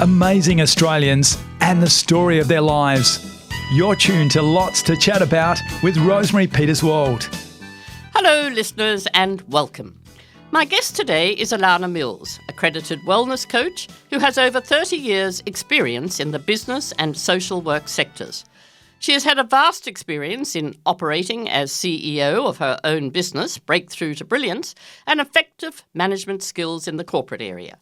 amazing Australians and the story of their lives. You're tuned to Lots to Chat About with Rosemary Peterswald. Hello, listeners, and welcome. My guest today is Alana Mills, accredited wellness coach who has over 30 years' experience in the business and social work sectors. She has had a vast experience in operating as CEO of her own business, Breakthrough to Brilliance, and effective management skills in the corporate area.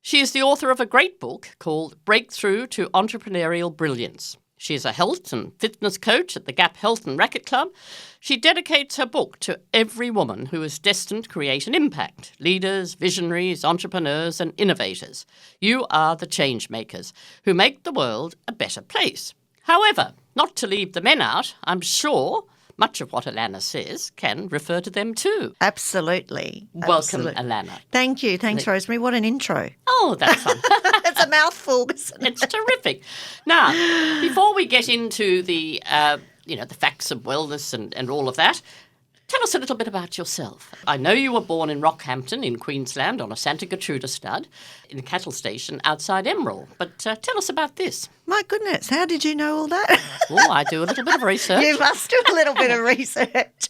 She is the author of a great book called Breakthrough to Entrepreneurial Brilliance. She is a health and fitness coach at the Gap Health and Racket Club. She dedicates her book to every woman who is destined to create an impact. Leaders, visionaries, entrepreneurs and innovators. You are the change makers who make the world a better place. However, not to leave the men out, I'm sure much of what Alana says can refer to them too. Absolutely. Welcome, Alana. Thank you. Thanks, Rosemary. What an intro. Oh, that's fun. It's a mouthful, isn't it? It's terrific. Now, before we get into the facts of wellness and all of that, tell us a little bit about yourself. I know you were born in Rockhampton in Queensland on a Santa Gertruda stud in a cattle station outside Emerald. But tell us about this. My goodness, how did you know all that? Oh, I do a little bit of research. You must do a little bit of research.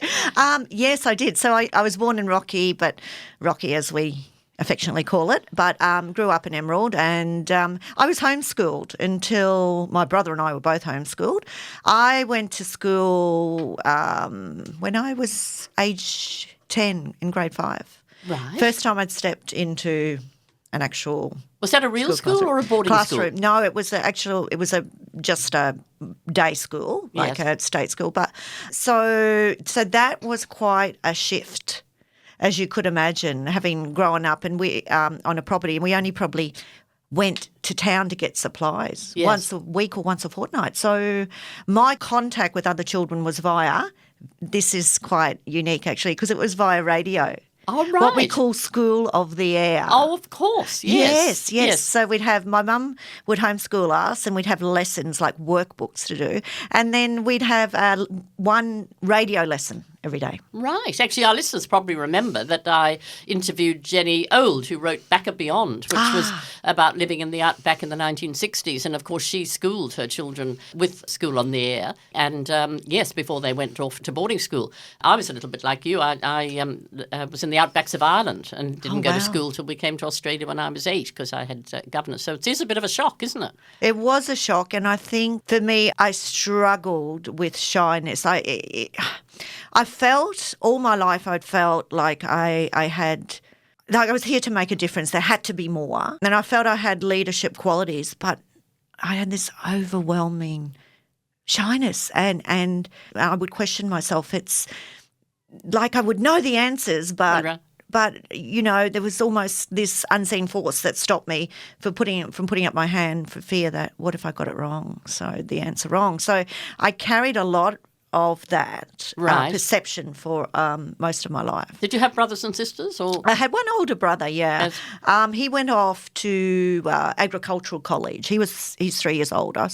Yes, I did. So I was born in Rocky, but Rocky as we affectionately call it, but grew up in Emerald, and I was homeschooled until my brother and I were both homeschooled. I went to school when I was age 10 in grade 5. Right. First time I'd stepped into an actual Was that a real school or a boarding classroom. school? No, it was just a day school, like Yes. a state school. But so that was quite a shift, as you could imagine, having grown up and we on a property, and we only probably went to town to get supplies once a week or once a fortnight. So my contact with other children was this is quite unique actually, because it was via radio. Oh, right. What we call School of the Air. Oh, of course. Yes. So my mum would homeschool us, and we'd have lessons like workbooks to do, and then we'd have one radio lesson every day. Right. Actually, our listeners probably remember that I interviewed Jenny Old, who wrote Back and Beyond, which was about living in the outback in the 1960s. And, of course, she schooled her children with School on the Air. And, before they went off to boarding school. I was a little bit like you. I was in the outbacks of Ireland and didn't go to school till we came to Australia when I was 8 because I had governors. So it is a bit of a shock, isn't it? It was a shock. And I think for me, I struggled with shyness. I felt all my life, I'd felt like I was here to make a difference. There had to be more. And I felt I had leadership qualities, but I had this overwhelming shyness and I would question myself. It's like I would know the answers, but there was almost this unseen force that stopped me from putting up my hand for fear that what if I got it wrong? So the answer wrong. So I carried a lot of that perception for most of my life. Did you have brothers and sisters? Or I had one older brother, yeah. Yes. He went off to agricultural college. He's 3 years older,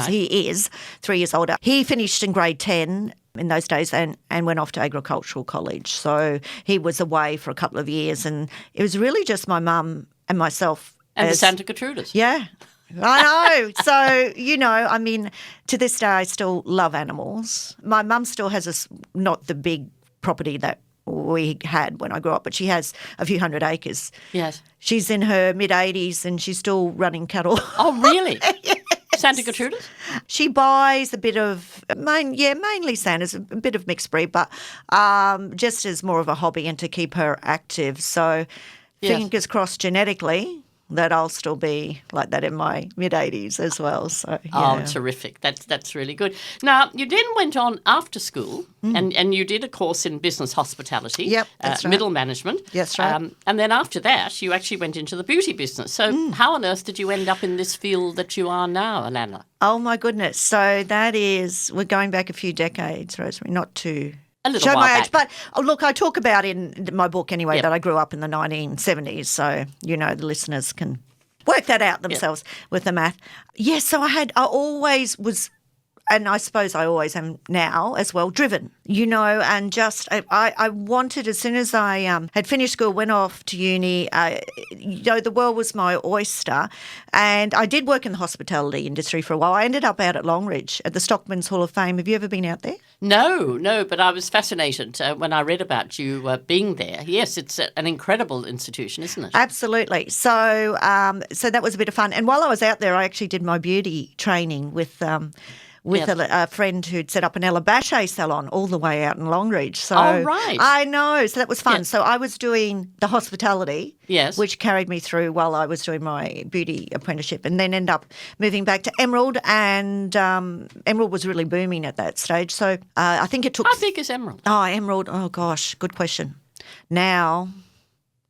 He is 3 years older. He finished in grade 10 in those days and went off to agricultural college. So he was away for a couple of years, and it was really just my mum and myself. And the Santa Gertrudas. Yeah. I know. So, to this day I still love animals. My mum still has not the big property that we had when I grew up, but she has a few hundred acres. Yes. She's in her mid-80s and she's still running cattle. Oh, really? Yes. Santa Gertrudas? She buys a bit of, mainly Santas, a bit of mixed breed, but just as more of a hobby and to keep her active. So fingers crossed genetically that I'll still be like that in my mid-80s as well. So, Oh, terrific. That's really good. Now, you then went on after school and you did a course in business hospitality. Yep, that's right. Middle management. That's right. And then after that, you actually went into the beauty business. So how on earth did you end up in this field that you are now, Alana? Oh, my goodness. So we're going back a few decades, Rosemary, not too... A little show while my back. age. But look, I talk about in my book anyway that I grew up in the 1970s, so the listeners can work that out themselves with the math. Yes, so I always was and I suppose I always am now as well, driven, and just I wanted, as soon as I had finished school, went off to uni, the world was my oyster, and I did work in the hospitality industry for a while. I ended up out at Longridge at the Stockman's Hall of Fame. Have you ever been out there? No, but I was fascinated when I read about you being there. Yes, it's an incredible institution, isn't it? Absolutely. So that was a bit of fun. And while I was out there, I actually did my beauty training with a friend who'd set up an Ella Bache salon all the way out in Longridge. So right. I know. So that was fun. Yes. So I was doing the hospitality, which carried me through while I was doing my beauty apprenticeship, and then ended up moving back to Emerald, and Emerald was really booming at that stage. So I think it took... How big is Emerald? Oh, Emerald. Oh, gosh. Good question. Now...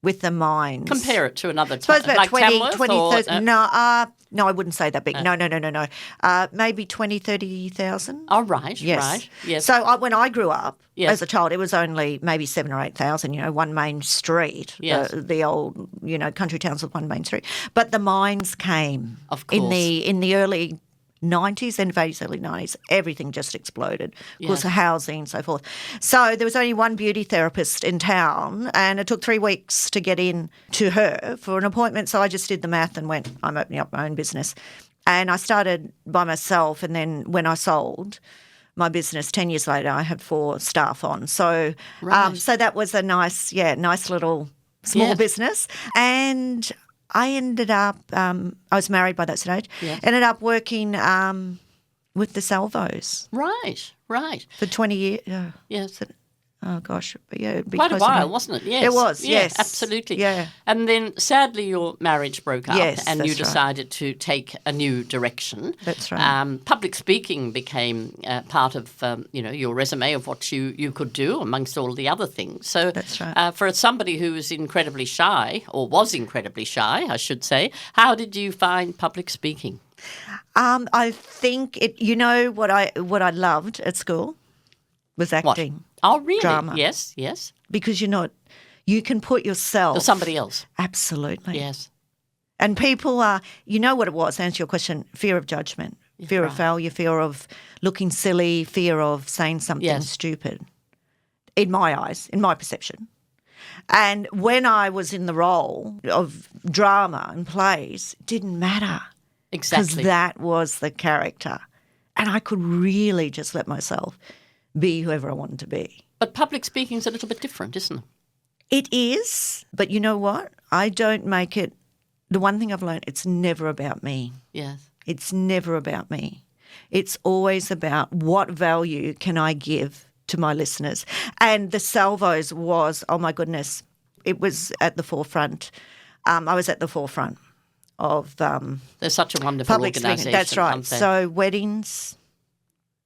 with the mines. Compare it to another suppose about like 20, Tamworth 30, or, 30 no, I wouldn't say that big. No. Maybe 20, 30,000. Oh, right, yes. right. Yes. So when I grew up as a child, it was only maybe 7,000 or 8,000, one main street. Yes. The old, country towns with one main street. But the mines came of course. in the early 90s, end of 80s, early 90s, everything just exploded. Of course, the housing and so forth. So there was only one beauty therapist in town, and it took 3 weeks to get in to her for an appointment. So I just did the math and went, I'm opening up my own business. And I started by myself, and then when I sold my business 10 years later, I had 4 staff on. So so that was a nice little small business. And I ended up, I was married by that stage, ended up working with the Salvos. Right. For 20 years. Yes. Oh, gosh. Yeah, it'd be quite a close to while, that. wasn't it? Yes. It was, yeah, yes. Absolutely. Yeah. And then, sadly, your marriage broke up, yes, and you that's right. decided to take a new direction. That's right. Public speaking became part of, your resume of what you could do, amongst all the other things. So that's right. For somebody who was incredibly shy, or was incredibly shy, I should say, how did you find public speaking? I think what I loved at school was acting. What? Oh, really? Drama. Yes. Because you can put yourself... Or somebody else. Absolutely. Yes. And people are, what it was, to answer your question, fear of judgment, fear of failure, fear of looking silly, fear of saying something stupid, in my eyes, in my perception. And when I was in the role of drama and plays, it didn't matter. Exactly. Because that was the character. And I could really just let myself be whoever I wanted to be. But public speaking's a little bit different, isn't it? It is, but you know what? I don't make it. The one thing I've learned, it's never about me. Yes. It's never about me. It's always about what value can I give to my listeners. And the Salvos was, oh my goodness, it was at the forefront. I was at the forefront of they're such a wonderful public organisation. Speaking. That's right. So weddings,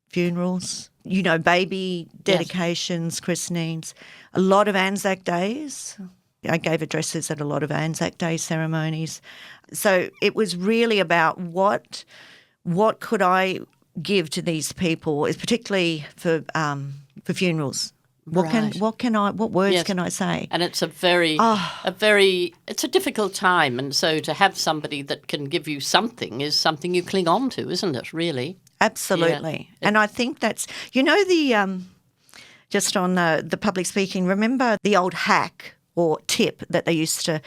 funerals, baby dedications, christenings, a lot of Anzac Days. I gave addresses at a lot of Anzac Day ceremonies. So it was really about what could I give to these people, particularly for funerals. What words can I say? And it's it's a difficult time, and so to have somebody that can give you something is something you cling on to, isn't it, really? Absolutely. Yeah. And I think that's, just on the public speaking, remember the old hack or tip that they used to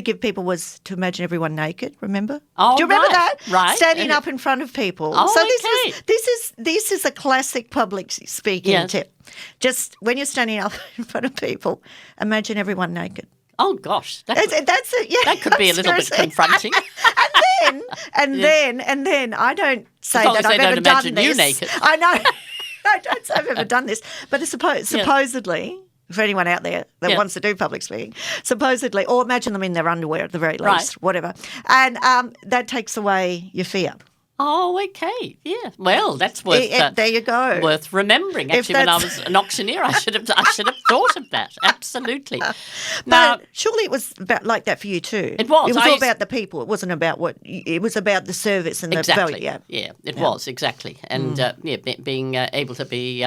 give people was to imagine everyone naked, remember? Oh, do you remember that? Right. Standing up in front of people. Oh, so okay. this is a classic public speaking tip. Just when you're standing up in front of people, imagine everyone naked. Oh gosh, that's it. Yeah, that could be a little bit confronting. and then I don't say as that long as I've they ever don't done imagine this. you naked. I know. I don't say I've ever done this, but it's supposedly. For anyone out there that wants to do public speaking, supposedly, or imagine them in their underwear at the very least, whatever. And that takes away your fear. Oh, okay. Yeah. Well, that's worth there you go. Worth remembering. Actually, when I was an auctioneer, I should have thought of that. Absolutely. But surely it was about like that for you too. It was. It was all about the people. It wasn't about it was about the service and the value. Yeah, it was exactly. And being able to be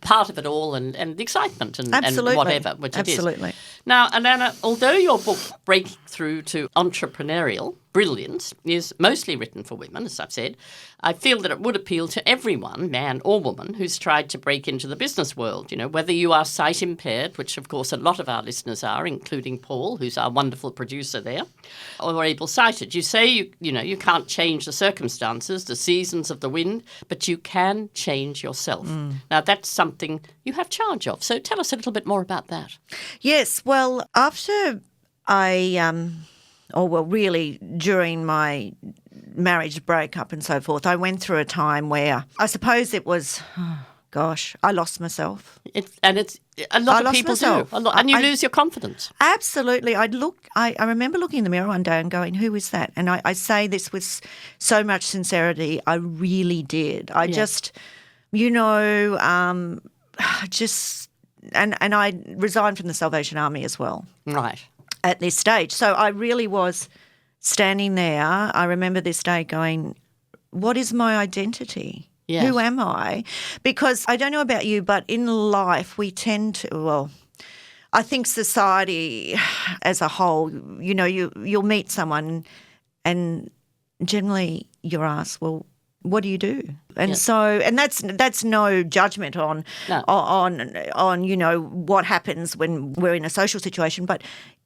part of it all and the excitement and whatever, which it is. Absolutely. Now, Alana, although your book Breakthrough to Entrepreneurial Brilliance is mostly written for women, as I've said. I feel that it would appeal to everyone, man or woman, who's tried to break into the business world. You know, whether you are sight impaired, which of course a lot of our listeners are, including Paul, who's our wonderful producer there, or able-sighted. You say you can't change the circumstances, the seasons of the wind, but you can change yourself. Now that's something you have charge of. So tell us a little bit more about that. Yes, well, after really during my marriage breakup and so forth, I went through a time where I suppose it was, I lost myself. It's a lot of people myself. do. And you lose your confidence. Absolutely. I remember looking in the mirror one day and going, who is that? And I say this with so much sincerity. I really did. I just, and I resigned from the Salvation Army as well. Right. At this stage. So I really was standing there. I remember this day going, what is my identity? Yes. Who am I? Because I don't know about you, but in life we tend to, I think society as a whole, you'll meet someone and generally you're asked, well, what do you do? And that's no judgment on what happens when we're in a social situation, but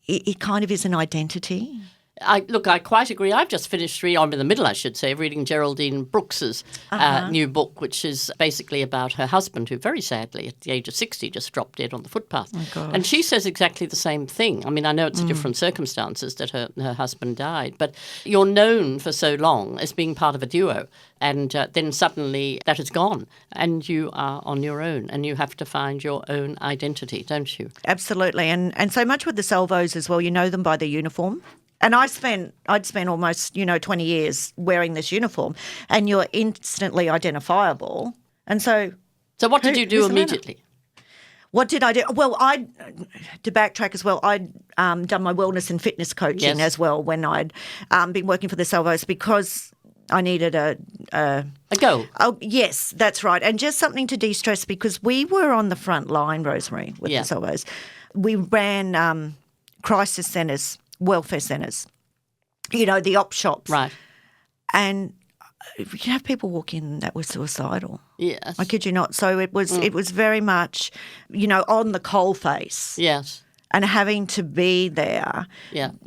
it kind of is an identity. I quite agree. I've just finished I'm in the middle, I should say, of reading Geraldine Brooks's new book, which is basically about her husband, who very sadly, at the age of 60, just dropped dead on the footpath. Oh, gosh. And she says exactly the same thing. I mean, I know it's different circumstances that her husband died, but you're known for so long as being part of a duo, and then suddenly that is gone, and you are on your own, and you have to find your own identity, don't you? Absolutely. And so much with the Salvos as well, you know them by their uniform. And I'd spent almost, 20 years wearing this uniform, and you're instantly identifiable. And so what did you do immediately? What did I do? Well, to backtrack as well, I'd done my wellness and fitness coaching as well when I'd been working for the Salvos, because I needed a goal. Oh, yes, that's right. And just something to de-stress, because we were on the front line, Rosemary, with the Salvos. We ran crisis centres, welfare centres, the op shops. Right. And you'd have people walk in that were suicidal. Yes. I kid you not. So it was very much, on the coalface. Yes. And having to be there for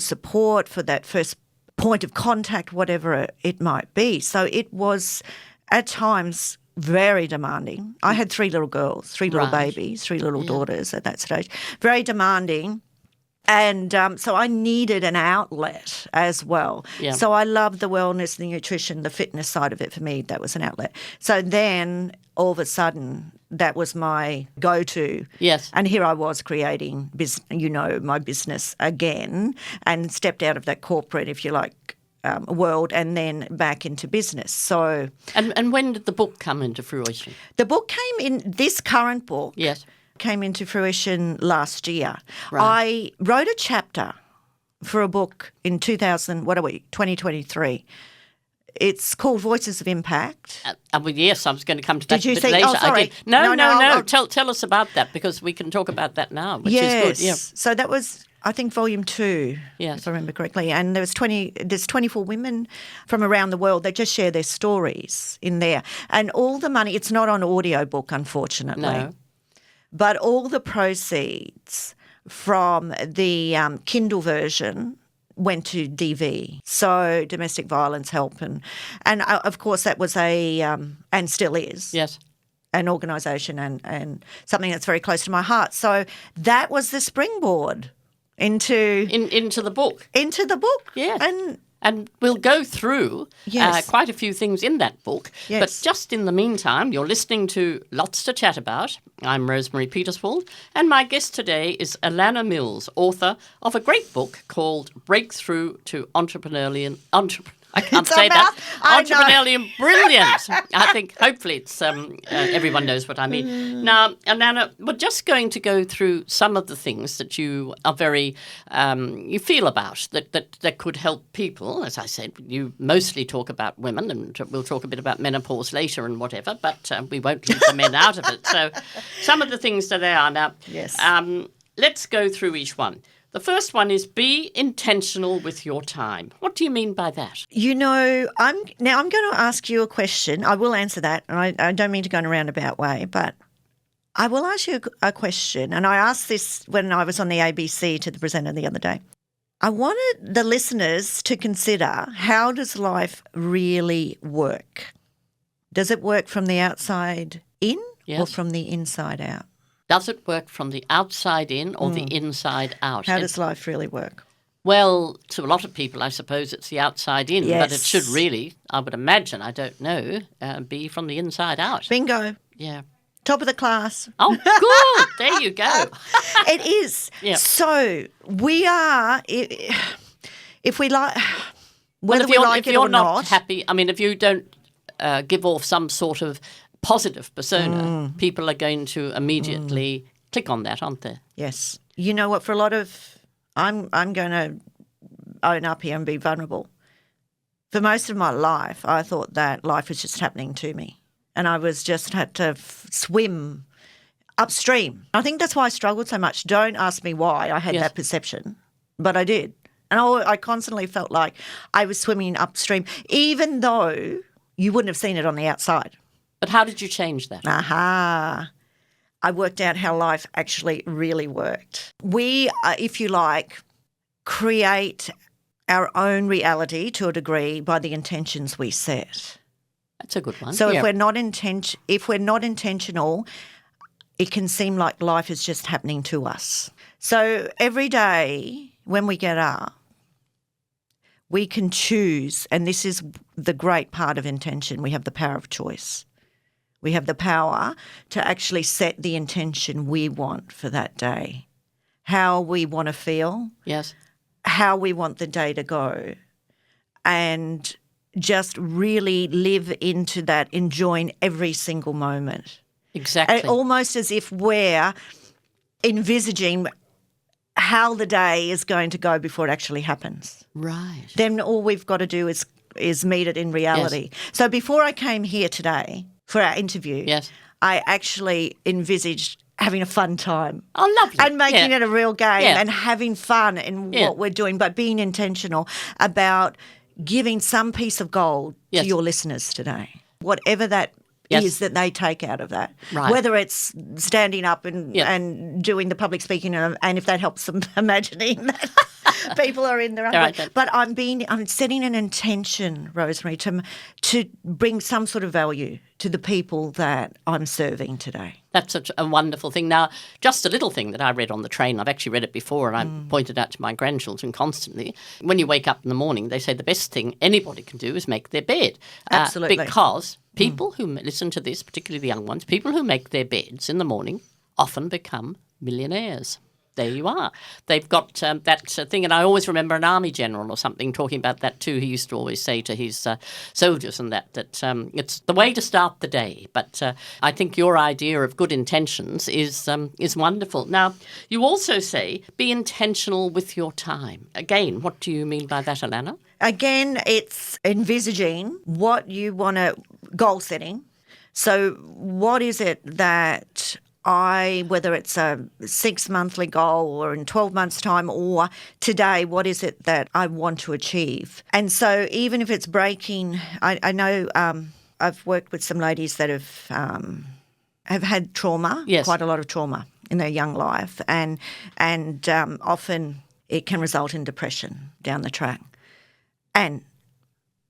support, for that first point of contact, whatever it might be. So it was at times very demanding. I had 3 little girls, 3 little babies, 3 little daughters at that stage. Very demanding. And so I needed an outlet as well. Yeah. So I loved the wellness, the nutrition, the fitness side of it. For me, that was an outlet. So then all of a sudden that was my go-to. Yes. And here I was creating, my business again, and stepped out of that corporate, if you like, world, and then back into business. So, and when did the book come into fruition? The book came in, this current book came into fruition last year. Right. I wrote a chapter for a book in 2023. It's called Voices of Impact. Yes, I was going to come to that a bit later. Oh, sorry. I did. No. Tell us about that, because we can talk about that now, which is good. Yeah. So that was, I think, volume 2, if I remember correctly. And there's 24 women from around the world that just share their stories in there. And all the money, it's not on audiobook, unfortunately. No. But all the proceeds from the Kindle version went to DV, so domestic violence help, and of course that was and still is, an organisation and something that's very close to my heart. So that was the springboard into the book. Into the book, And we'll go through quite a few things in that book. Yes. But just in the meantime, you're listening to Lots to Chat About. I'm Rosemary Peterswald, and my guest today is Alana Mills, author of a great book called Breakthrough to Entrepreneurial Brilliance. I think hopefully it's everyone knows what I mean. Now, Alana, we're just going to go through some of the things that you are very you feel about that could help people. As I said, you mostly talk about women, and we'll talk a bit about menopause later and whatever, but we won't leave the men out of it. So some of the things that they are now. Yes. let's go through each one. The first one is be intentional with your time. What do you mean by that? You know, I'm going to ask you a question. I will answer that, and I don't mean to go in a roundabout way, but I will ask you a question. And I asked this when I was on the ABC to the presenter the other day. I wanted the listeners to consider, how does life really work? Does it work from the outside in or from the inside out? Does it work from the outside in or the inside out? How does life really work? Well, to a lot of people, I suppose it's the outside in, Yes. but it should really, I would imagine, I don't know, be from the inside out. Bingo. Yeah. Top of the class. Oh, good. There you go. It is. Yeah. So we are, if we like, whether Well, we like if it you're or not not. happy, I mean, if you don't give off some sort of positive persona, people are going to immediately click on that, aren't they? Yes. You know what? For a lot of, I'm going to own up here and be vulnerable. For most of my life, I thought that life was just happening to me. And I was just had to swim upstream. I think that's why I struggled so much. Don't ask me why I had that perception, but I did. And I constantly felt like I was swimming upstream, even though you wouldn't have seen it on the outside. But how did you change that? Aha. I worked out how life actually really worked. We, if you like, create our own reality to a degree by the intentions we set. That's a good one. So if we're not intentional, it can seem like life is just happening to us. So every day when we get up, we can choose, and this is the great part of intention, we have the power of choice. We have the power to actually set the intention we want for that day, how we want to feel, yes, how we want the day to go, and just really live into that, enjoying every single moment. exactly. And almost as if we're envisaging how the day is going to go before it actually happens. Right. Then all we've got to do is meet it in reality. Yes. So before I came here today for our interview, Yes. I actually envisaged having a fun time. Oh, lovely. And making it a real game Yeah. and having fun in what we're doing, but being intentional about giving some piece of gold Yes. to your listeners today, whatever that Yes. is that they take out of that. Right. Whether it's standing up and doing the public speaking, and if that helps them imagining that people are in their own. Right. But I'm setting an intention, Rosemary, to bring some sort of value to the people that I'm serving today. That's such a wonderful thing. Now, just a little thing that I read on the train, I've actually read it before and I pointed out to my grandchildren constantly. When you wake up in the morning, they say the best thing anybody can do is make their bed. Absolutely. Because people who listen to this, particularly the young ones, people who make their beds in the morning often become millionaires. There you are. They've got that thing, and I always remember an army general or something talking about that too. He used to always say to his soldiers and that it's the way to start the day. But I think your idea of good intentions is wonderful. Now, you also say be intentional with your time. Again, what do you mean by that, Alana? Again, it's envisaging what you want to, goal setting. So what is it that whether it's a 6-monthly goal or in 12 months' time or today, what is it that I want to achieve? And so even if it's breaking, I know I've worked with some ladies that have had trauma, quite a lot of trauma in their young life, and often it can result in depression down the track. And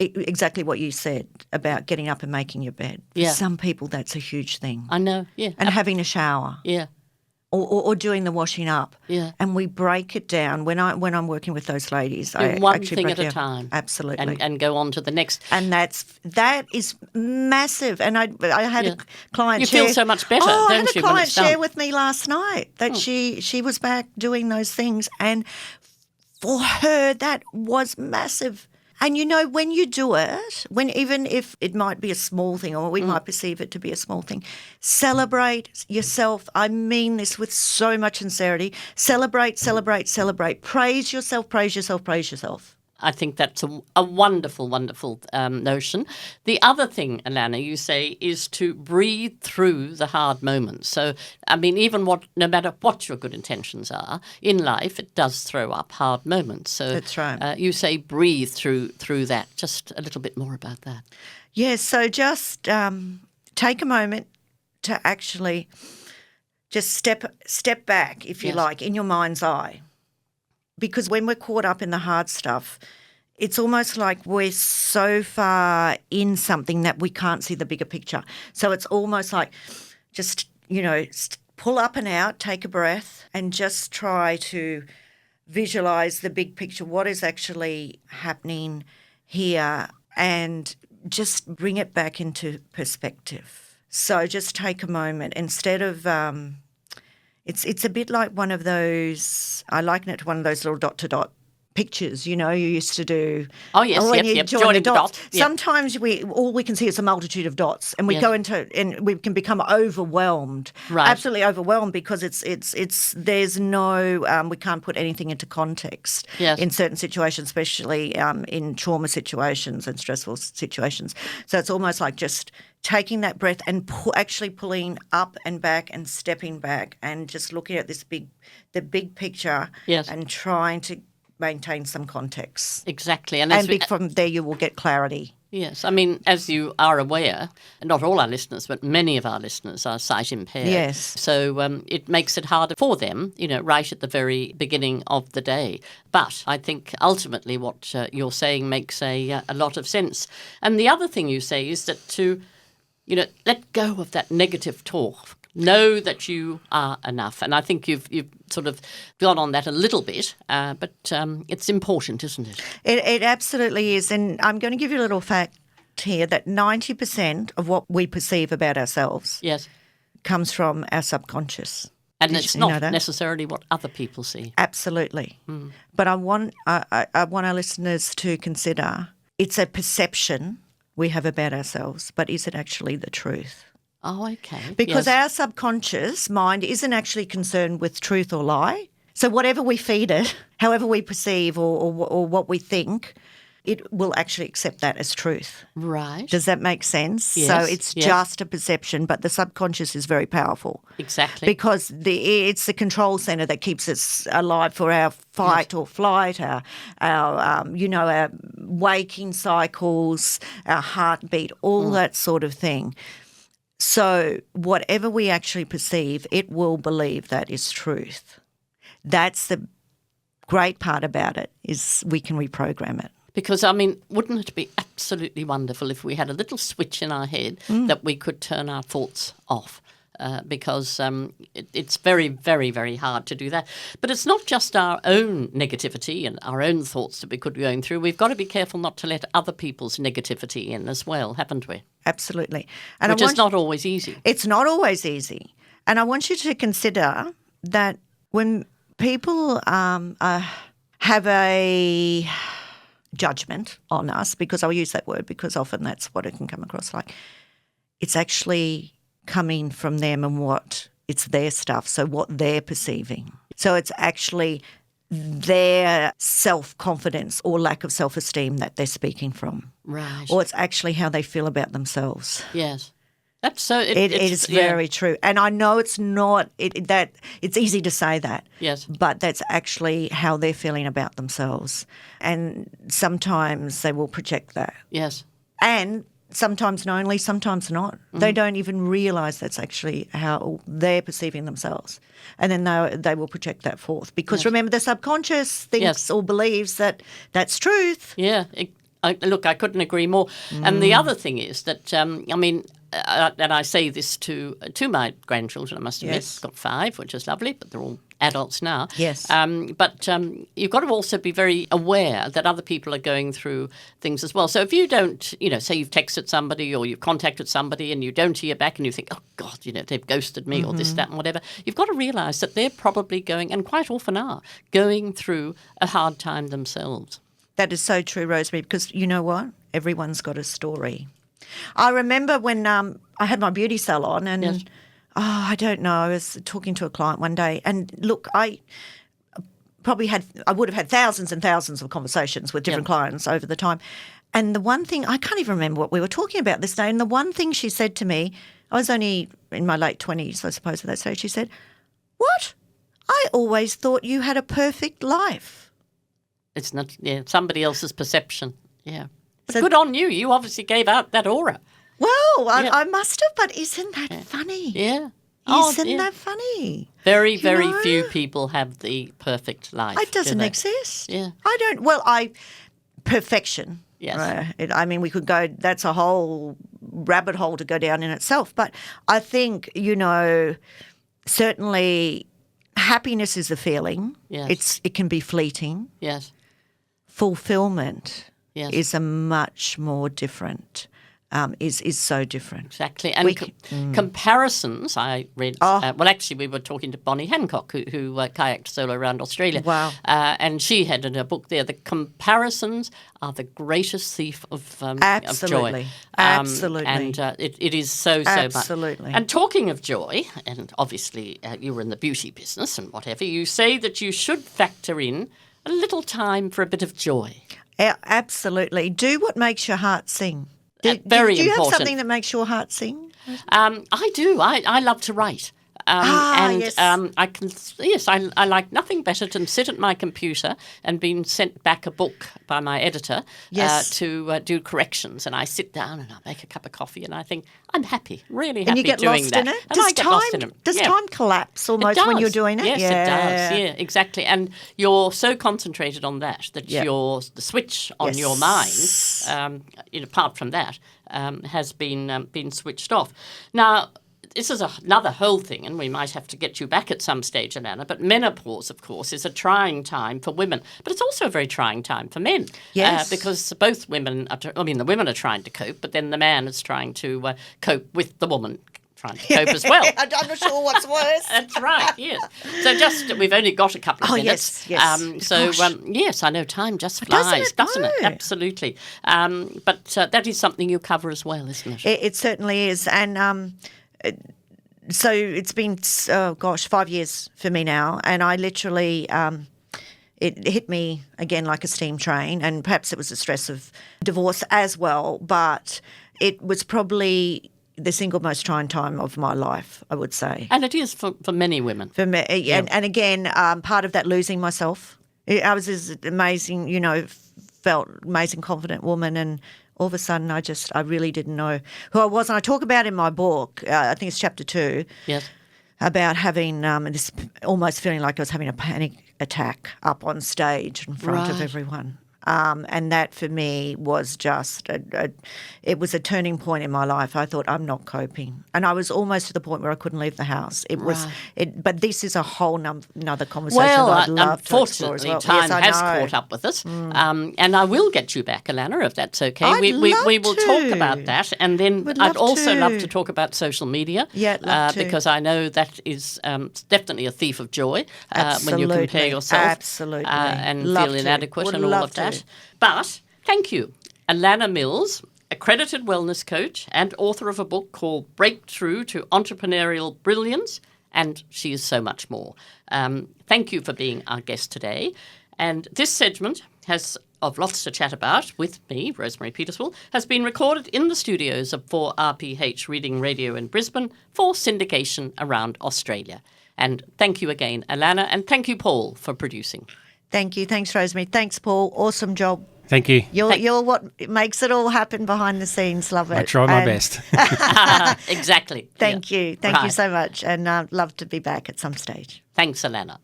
exactly what you said about getting up and making your bed. Yeah. For some people, that's a huge thing. I know, yeah. And having a shower. Yeah. Or doing the washing up. Yeah. And we break it down. When I'm working with those ladies, Do I one actually thing break at it a down. time. Absolutely. And go on to the next. And that is massive. And I had a client You share. feel so much better, I don't had you, a when client it's done? share with me last night that she was back doing those things, and for her that was massive. And you know, when you do it, even if it might be a small thing or we might perceive it to be a small thing, celebrate yourself. I mean this with so much sincerity. Celebrate, celebrate, celebrate. Praise yourself, praise yourself, praise yourself. I think that's a wonderful, wonderful notion. The other thing, Alana, you say, is to breathe through the hard moments. So, I mean, no matter what your good intentions are in life, it does throw up hard moments. So that's right. You say breathe through that. Just a little bit more about that. Yes, so just take a moment to actually just step back, if you like, in your mind's eye. Because when we're caught up in the hard stuff, it's almost like we're so far in something that we can't see the bigger picture. So it's almost like just, pull up and out, take a breath, and just try to visualise the big picture, what is actually happening here, and just bring it back into perspective. So just take a moment instead of it's a bit like one of those, I liken it to one of those little dot-to-dot pictures, you used to do. Oh, yes, when you yep. join the dots. Yep. Sometimes all we can see is a multitude of dots, and we go into, and we can become overwhelmed, right. Absolutely overwhelmed, because there's no, we can't put anything into context in certain situations, especially in trauma situations and stressful situations. So it's almost like just taking that breath and actually pulling up and back and stepping back and just looking at the big picture and trying to maintain some context. Exactly. From there you will get clarity. Yes. I mean, as you are aware, not all our listeners, but many of our listeners are sight impaired. Yes. So it makes it harder for them, right at the very beginning of the day. But I think ultimately what you're saying makes a lot of sense. And the other thing you say is that to let go of that negative talk. Know that you are enough. And I think you've sort of gone on that a little bit, but it's important, isn't it? It absolutely is. And I'm going to give you a little fact here that 90% of what we perceive about ourselves comes from our subconscious. And it's not necessarily what other people see. Absolutely. Mm. But I want our listeners to consider it's a perception we have about ourselves, but is it actually the truth? Oh, okay. Because our subconscious mind isn't actually concerned with truth or lie. So whatever we feed it, however we perceive or what we think, it will actually accept that as truth. Right. Does that make sense? Yes. So it's just a perception, but the subconscious is very powerful. Exactly. Because it's the control centre that keeps us alive for our fight or flight, our waking cycles, our heartbeat, all that sort of thing. So whatever we actually perceive, it will believe that is truth. That's the great part about it, is we can reprogram it. Because, I mean, wouldn't it be absolutely wonderful if we had a little switch in our head that we could turn our thoughts off? Because it's very, very, very hard to do that. But it's not just our own negativity and our own thoughts that we could be going through. We've got to be careful not to let other people's negativity in as well, haven't we? Absolutely. And which is not always easy. It's not always easy. And I want you to consider that when people have a judgment on us, because I'll use that word because often that's what it can come across like, it's actually coming from them and it's their stuff, so what they're perceiving. So it's actually their self-confidence or lack of self-esteem that they're speaking from. Right. Or it's actually how they feel about themselves. Yes. That's so. It is very true. And I know it's not that it's easy to say that. Yes. But that's actually how they're feeling about themselves. And sometimes they will project that. Yes. And sometimes knowingly, sometimes not. Mm-hmm. They don't even realise that's actually how they're perceiving themselves. And then they will project that forth. Because remember, the subconscious thinks or believes that that's truth. Yeah. Look, I couldn't agree more. And the other thing is that, and I say this to my grandchildren, I must admit. Yes. I've got 5, which is lovely, but they're all adults now. Yes. But you've got to also be very aware that other people are going through things as well. So if you don't, say you've texted somebody or you've contacted somebody and you don't hear back and you think, oh, God, they've ghosted me or this, that and whatever, you've got to realise that they're probably going, and quite often are, going through a hard time themselves. That is so true, Rosemary, because you know what? Everyone's got a story. I remember when I had my beauty salon and, I don't know, I was talking to a client one day and look, I would have had thousands and thousands of conversations with different clients over the time. And the one thing, I can't even remember what we were talking about this day, and the one thing she said to me, I was only in my late 20s, I suppose, at that stage, she said, "What? I always thought you had a perfect life." It's not, somebody else's perception. Yeah. So, good on you. You obviously gave out that aura. Well, I must have, but isn't that funny? Yeah. Isn't that funny? Very few people have the perfect life. It doesn't exist. Yeah. I don't, perfection. Yes. We could go, that's a whole rabbit hole to go down in itself. But I think, certainly happiness is a feeling. Yes. It can be fleeting. Yes. Fulfillment yes. is a much more different, is so different. Exactly. And comparisons, I read, actually we were talking to Bonnie Hancock, who kayaked solo around Australia. Wow. And she had in her book there, the comparisons are the greatest thief of joy. Absolutely. And it is so much. Absolutely. And talking of joy, and obviously you were in the beauty business and whatever, you say that you should factor in a little time for a bit of joy. Absolutely. Do what makes your heart sing. Very important. Do you have something that makes your heart sing? I do. I love to write. Yes. I like nothing better than sit at my computer and being sent back a book by my editor to do corrections. And I sit down and I make a cup of coffee and I think, I'm happy, really happy doing that. And you get lost in it? And I get lost in it. Does time collapse almost when you're doing it? Yes, it does. Yeah, exactly. And you're so concentrated on that the switch on your mind, apart from that, has been switched off. Now, this is another whole thing, and we might have to get you back at some stage, Alana, but menopause, of course, is a trying time for women, but it's also a very trying time for men. Yes. Because both women the women are trying to cope, but then the man is trying to cope with the woman trying to cope as well. I'm not sure what's worse. That's right, yes. So we've only got a couple of minutes. Yes. I know time just flies, doesn't it? Absolutely. But that is something you cover as well, isn't it? It certainly is. And so it's been, 5 years for me now, and I literally, it hit me again like a steam train, and perhaps it was the stress of divorce as well, but it was probably the single most trying time of my life, I would say. And it is for many women. For me, and again, part of that losing myself. I was this amazing, felt amazing, confident woman, and all of a sudden I really didn't know who I was. And I talk about in my book, I think it's chapter 2, about having this almost feeling like I was having a panic attack up on stage in front of everyone. And that for me was just, it was a turning point in my life. I thought, I'm not coping. And I was almost to the point where I couldn't leave the house. But this is a whole another conversation that I'd love to explore as well. Unfortunately, time has caught up with us. And I will get you back, Alana, if that's okay. We will talk about that. And then I'd also love to talk about social media. Yeah, because I know that is definitely a thief of joy when you compare yourself and feel inadequate and all of that. But thank you, Alana Mills, accredited wellness coach and author of a book called Breakthrough to Entrepreneurial Brilliance, and she is so much more. Thank you for being our guest today. And this segment of Lots to Chat About with me, Rosemary Peterswald, has been recorded in the studios of 4RPH Reading Radio in Brisbane for syndication around Australia. And thank you again, Alana, and thank you, Paul, for producing. Thank you. Thanks, Rosemary. Thanks, Paul. Awesome job. Thank you. You're what makes it all happen behind the scenes. Love it. I try my best. Exactly. Thank you. Thank you so much. And I'd love to be back at some stage. Thanks, Alana.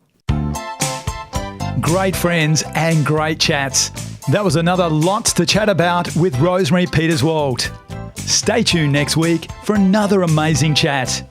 Great friends and great chats. That was another Lots to Chat About with Rosemary Peterswald. Stay tuned next week for another amazing chat.